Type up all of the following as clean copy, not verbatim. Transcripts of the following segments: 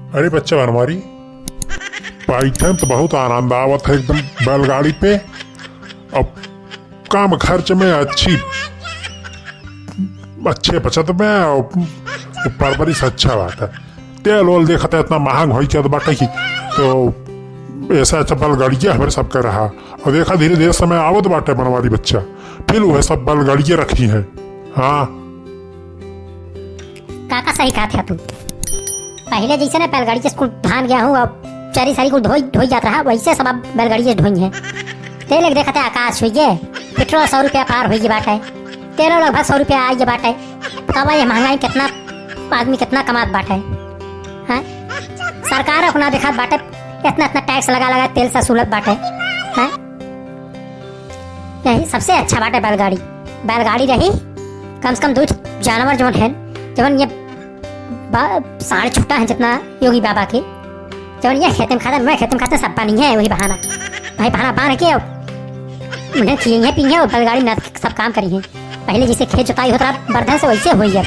अरे बच्चा बनवारी, बैठे तो बहुत आनंद आवत है एकदम बैलगाड़ी पे। अब कम खर्च में अच्छे बचत में और परवरिश अच्छा बात है। तेल वोल देखा था इतना महंग हो गया बाटे की, तो ऐसा अच्छा बैलगाड़िया हमारे सब कर रहा। और देखा धीरे धीरे समय आवत बाटे बनवारी बच्चा, फिर वह सब बैलगाड़िया रखी है। हाँ काका सही कहा था तू। पहले जैसे ना बैलगाड़ी से स्कूल धान गया हूँ, अब चारी सारी को ढोई जाता रहा, वैसे सब अब बैलगाड़ी से ढोई है। तेल देखा था आकाश हुई है, पेट्रोल 100 रुपया पार हुई बाटे, तेल लगभग 100 रुपया आई बाटे। तब ये महंगाई कितना आदमी कितना कमात बाटे हैं। सरकार अपना देखा बाटे इतना इतना टैक्स लगा लगा तेल से सुलभ बाटे हैं। यही सबसे अच्छा बाटे बैलगाड़ी। बैलगाड़ी रही कम से कम दो जानवर जो है, जब ये साढ़े छुट्टा है जितना योगी बाबा के, जब ये खेत में खाता मैं खेत में खाता सब पानी है, वही बहाना भाई बहाना बांध के उन्हें खिए हैं पिए और बैलगाड़ी ना सब काम करी है। पहले जैसे खेत जोताई होता बर्धन से वैसे हुई है।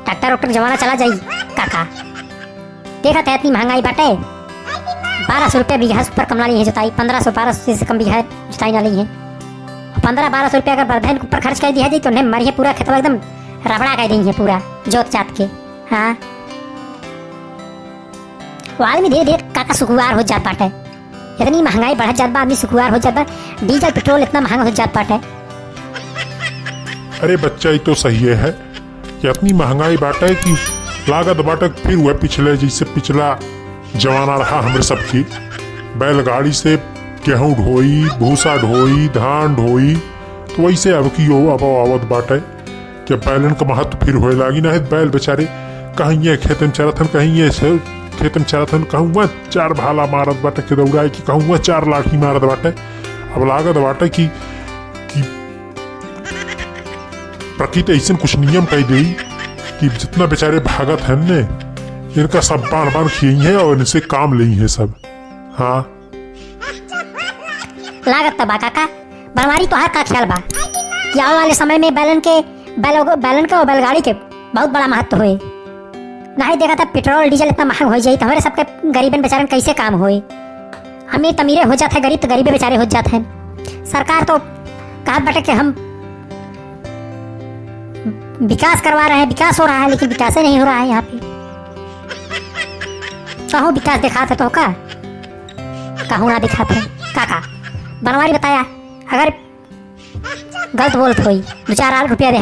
ट्रैक्टर वक्टर जमाना चला जाई काका, देखा था इतनी महंगाई बाटे। 1200 रुपया बीघा पर कम ली है जोताई, 1500-1200 से कम बीघा जोताई ना ली है। 1500-1200 रुपया अगर बर्धन के ऊपर खर्च कर दिया जाए तो उन्हें मरिए पूरा खेत एकदम रबड़ा कर देंगे पूरा जोत जात के। हाँ वो आदमी धीरे धीरे काका सुखुआर हो जात बाटे। इतनी महंगाई बढ़ जात बा, आदमी सुखुआर हो जात बा। डीजल पेट्रोल इतना महंगा हो जात बाटे। अरे बच्चा ये तो सही है कि इतनी महंगाई बाटे कि लागत बाटे फिर वह पिछले जैसे पिछला जमाना रहा हमारे सबकी, बैलगाड़ी से गेहूँ ढोई, भूसा ढोई, धान ढोई, तो वैसे अब की अब आवत बाटे कि बैलन का महत्व फिर होए लागी ना है। बैल बेचारे कहीं ये खेत में चरथन, कहीं ये खेत में चरथन, कहूँ 4 भाला मारत बाटे के दौड़ाए कि कहूँ 4 लाठी मारत बाटे। अब लागत बाटे कि प्रकृति ऐसा कुछ नियम कह दी कि जितना बेचारे भागत है ने इनका सब बार बार खिए है और इनसे काम ली है सब। हाँ लागत तबा काका बनवारी तो हर का ख्याल बा कि आने वाले समय में बैलन के और बैलगाड़ी के बहुत बड़ा महत्व होए। नहीं देखा था पेट्रोल डीजल इतना महंगा हो जाए तो हमारे सबके गरीबन बेचारे कैसे काम होए। अमीर तमीरे हो जाते हैं, गरीब तो गरीबे बेचारे हो जाते हैं। सरकार तो कहा बटे कि हम विकास करवा रहे हैं, विकास हो रहा है, लेकिन विकास नहीं हो रहा है। यहाँ पे कहूँ विकास दिखाते तो का कहूँ ना दिखाते काका। बनवारी बताया अगर गलत बोलत हुई 2-4 रुपया दे।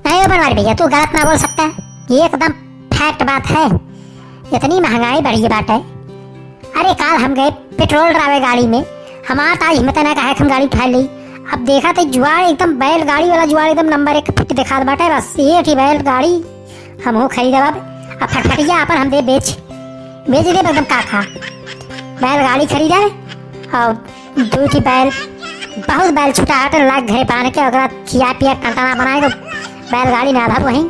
नहीं बनवारी भैया तू गलत ना बोल सकता, ये एकदम फैक्ट बात है। इतनी महंगाई बढ़ी बात है। अरे काल हम गए पेट्रोल डरावे गाड़ी में, हमारा ताज हिम्मत ना कहा हम गाड़ी उठा ली। अब देखा तो जुआड़ एकदम बैल गाड़ी वाला जुआड़ एकदम नंबर 1 फिट दिखा बाटे। बस ये थी बैल गाड़ी हम हो खरीदा अब फटफटिया अपन हम दे बेच दे एकदम काका। बैल गाड़ी खरीदा और 2 थी बैल, बहुत बैल छुटा हट लाग घरे पाने के अगर खिया पिया टंटाना बनाए तो बैलगाड़ी ना आधा वहीं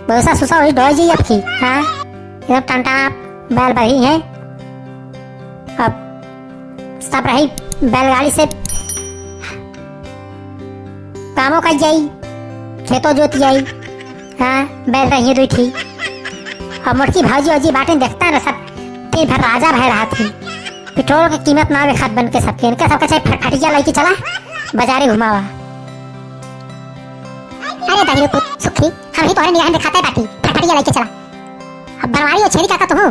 भूसा सुसा वही ढोई जी अब की। हाँ एकदम टंटाना बैल बही है। अब सब रही बैलगाड़ी से कामों का जाई, खेतों जोत जाई। हाँ बैल रही 2 थी और मुर्गी भाजी वाजी बाटे देखता है ना सब दिन भर राजा भय रहा थी। पेट्रोल की कीमत ना खाद बन के सबके इनका सबका चाहे फटफटिया लेके चला बाजारे घुमावा। अरे बहिरो पुत सुखी हम ही तोहरे निगाह दिखाते हैं बाटी फटफटिया लेके चला। अब बनवारी और छेड़ी काका तो हूँ,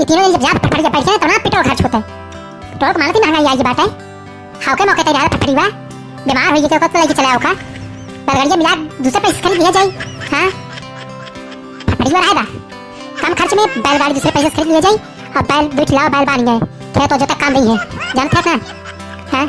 ये तीनों जब जा फटफटिया बैठे तो ना पेट्रोल खर्च होता है। पेट्रोल को मालती महंगाई आई बात है। हाउ के मौके तैयार फटफटिया बीमार हो गई तो लेके चला होगा बैलगाड़िया मिला दूसरे पैसे खरीद लिया जाए। हाँ फटफटिया रहेगा कम खर्च में बैलगाड़ी दूसरे पैसे खरीद लिया जाए और बैल बैठ लाओ बैल बांध गए खेत तो जब तक काम नहीं है जानते हैं ना। हाँ